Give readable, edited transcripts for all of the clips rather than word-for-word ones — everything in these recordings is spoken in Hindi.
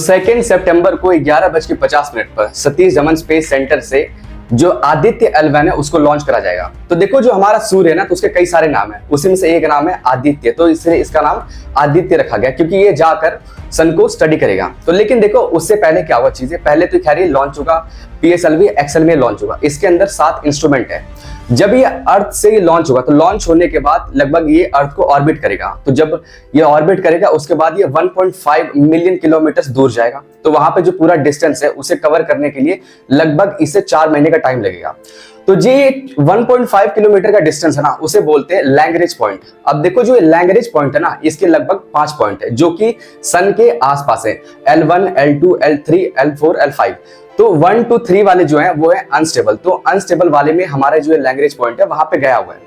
2 सितंबर को 11:50 पर सतीश धवन स्पेस सेंटर से जो आदित्य L1 है उसको लॉन्च करा जाएगा। तो देखो जो हमारा सूर्य है ना, तो उसके कई सारे नाम है, उसी में से एक नाम है आदित्य, तो इसलिए इसका नाम आदित्य रखा गया क्योंकि ये जाकर सन को स्टडी करेगा। तो लेकिन देखो उससे पहले क्या हुआ चीजें, पहले तो खैर ये लॉन्च होगा PSLV एक्सेल में लॉन्च होगा। इसके अंदर 7 इंस्ट्रूमेंट है। जब ये अर्थ से ये लॉन्च होगा तो लॉन्च होने के बाद लगभग ये अर्थ को ऑर्बिट करेगा। तो जब ये ऑर्बिट करेगा उसके बाद ये 1.5 मिलियन किलोमीटर दूर जाएगा। तो वहां पे जो पूरा डिस्टेंस है उसे कवर करने के लिए लगभग इसे 4 महीने का टाइम लगेगा। तो ये 1.5 किलोमीटर का डिस्टेंस है ना, उसे बोलते हैं लैग्रेंज पॉइंट। अब देखो जो लैग्रेंज पॉइंट है ना, इसके लगभग 5 पॉइंट है जो कि सन के आसपास है, L1, L2, L3, L4, L5। तो 1 to 3 वाले जो है वो है अनस्टेबल। तो अनस्टेबल वाले में हमारा जो लैग्रेंज पॉइंट है वहां पे गया हुआ है।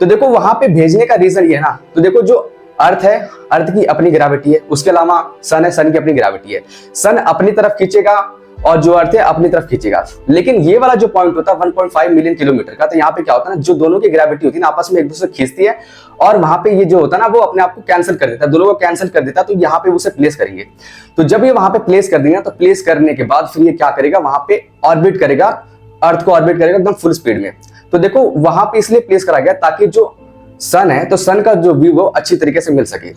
तो देखो वहां पे भेजने का रीजन ये है ना, तो देखो जो अर्थ है, अर्थ की अपनी ग्रेविटी है, उसके अलावा सन है, सन की अपनी ग्रेविटी है। सन अपनी तरफ खींचेगा और जो अर्थ है अपनी तरफ खींचेगा। लेकिन ये वाला जो पॉइंट होता है 1.5 मिलियन किलोमीटर का, तो यहाँ पे क्या होता है ना, जो दोनों की ग्रेविटी होती है ना आपस में एक दूसरे खींचती है और वहां पे ये जो होता है ना वो अपने आप को कैंसिल कर देता है, दोनों को कैंसिल कर देता है। तो यहाँ पे उसे प्लेस करेंगे। तो जब ये वहां पे प्लेस कर देंगे तो प्लेस करने के बाद फिर ये क्या करेगा, वहां पे ऑर्बिट करेगा, अर्थ को ऑर्बिट करेगा एकदम फुल स्पीड में। तो देखो वहां पे इसलिए प्लेस करा गया ताकि जो सन है तो सन का जो व्यू वो अच्छी तरीके से मिल सके।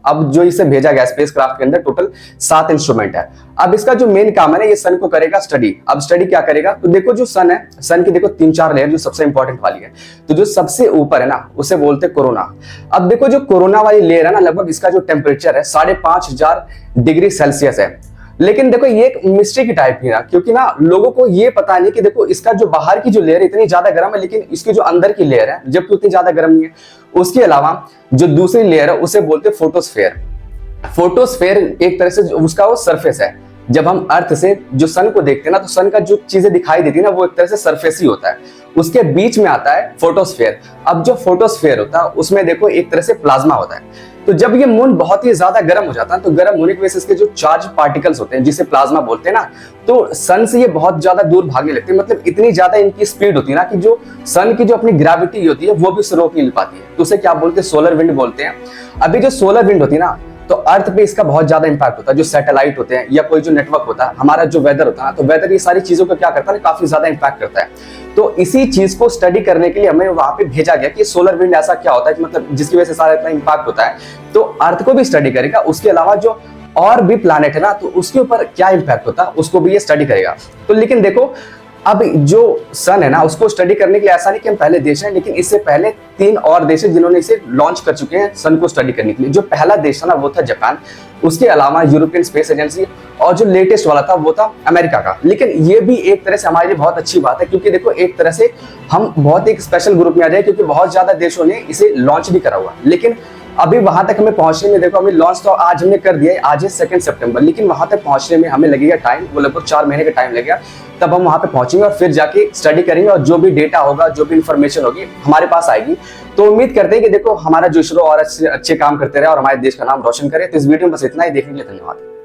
अब जो इसे भेजा गया स्पेसक्राफ्ट के अंदर टोटल 7 इंस्ट्रूमेंट है। अब इसका जो मेन काम है ना, ये सन को करेगा स्टडी। अब स्टडी क्या करेगा, तो देखो जो सन है, सन की देखो 3-4 लेयर जो सबसे इंपॉर्टेंट वाली है। तो जो सबसे ऊपर है ना उसे बोलते हैं कोरोना। अब देखो जो कोरोना वाली लेयर है ना, लगभग इसका जो टेम्परेचर है 5,500 डिग्री सेल्सियस है। लेकिन देखो ये एक मिस्ट्री की टाइप की है, क्योंकि ना लोगों को ये पता नहीं कि देखो इसका जो बाहर की जो लेयर इतनी ज्यादा गर्म है, लेकिन इसकी जो अंदर की लेयर है जबकि उतनी ज्यादा गर्म नहीं है। उसके अलावा जो दूसरी लेयर है उसे बोलते हैं फोटोस्फेयर। फोटोस्फेयर एक तरह से उसका वो सरफेस है। जब हम अर्थ से जो सन को देखते हैं ना, तो सन का जो चीजें दिखाई देती है ना वो एक तरह से सरफेस ही होता है। उसके बीच में आता है फोटोस्फेयर। अब जो फोटोस्फेयर होता है उसमें देखो एक तरह से प्लाज्मा होता है। तो जब ये मून बहुत ही ज्यादा गर्म हो जाता है, तो गर्म होने की वजह से इसके जो चार्ज पार्टिकल्स होते हैं जिसे प्लाज्मा बोलते हैं ना, तो सन से ये बहुत ज्यादा दूर भागने लगते हैं। मतलब इतनी ज्यादा इनकी स्पीड होती है ना कि जो सन की जो अपनी ग्रेविटी होती है वो भी उसे रोक नहीं पाती है। तो उसे क्या बोलते हैं, सोलर विंड बोलते हैं। अभी जो सोलर विंड होती है ना, तो अर्थ पे इसका बहुत ज्यादा इंपैक्ट होता है। जो सैटेलाइट होते हैं या कोई जो नेटवर्क होता है, हमारा जो वेदर होता है, तो वेदर ये सारी चीजों को क्या करता है, काफी ज्यादा इंपैक्ट करता है। तो इसी चीज को स्टडी करने के लिए हमें वहां पे भेजा गया कि सोलर विंड ऐसा क्या होता है कि मतलब जिसकी वजह से सारा इतना इंपैक्ट होता है। तो अर्थ को भी स्टडी करेगा, उसके अलावा जो और भी प्लैनेट है ना, तो उसके ऊपर क्या इंपैक्ट होता है उसको भी ये स्टडी करेगा। तो लेकिन देखो अब जो सन है ना उसको स्टडी करने के लिए ऐसा नहीं कि हम पहले देश हैं, लेकिन इससे पहले 3 और देश हैं जिन्होंने इसे लॉन्च कर चुके हैं सन को स्टडी करने के लिए। जो पहला देश था ना वो था जापान, उसके अलावा यूरोपियन स्पेस एजेंसी, और जो लेटेस्ट वाला था वो था अमेरिका का। लेकिन ये भी एक तरह से हमारे लिए बहुत अच्छी बात है, क्योंकि देखो एक तरह से हम बहुत एक स्पेशल ग्रुप में आ जाए, क्योंकि बहुत ज्यादा देशों ने इसे लॉन्च भी करा हुआ। लेकिन अभी वहां तक हमें पहुंचने में, देखो हमें लॉन्च तो आज हमने कर दिया है, आज है 2 सितंबर, लेकिन वहां तक पहुंचने में हमें लगेगा टाइम, वो लगभग 4 महीने का टाइम लगेगा। तब हम वहां पे पहुंचेंगे और फिर जाके स्टडी करेंगे और जो भी डेटा होगा, जो भी इंफॉर्मेशन होगी हमारे पास आएगी। तो उम्मीद करते हैं कि देखो हमारा जो इसरो और अच्छे काम करते रहे और हमारे देश का नाम रोशन करे। तो इस वीडियो में बस इतना ही। देखने के लिए धन्यवाद।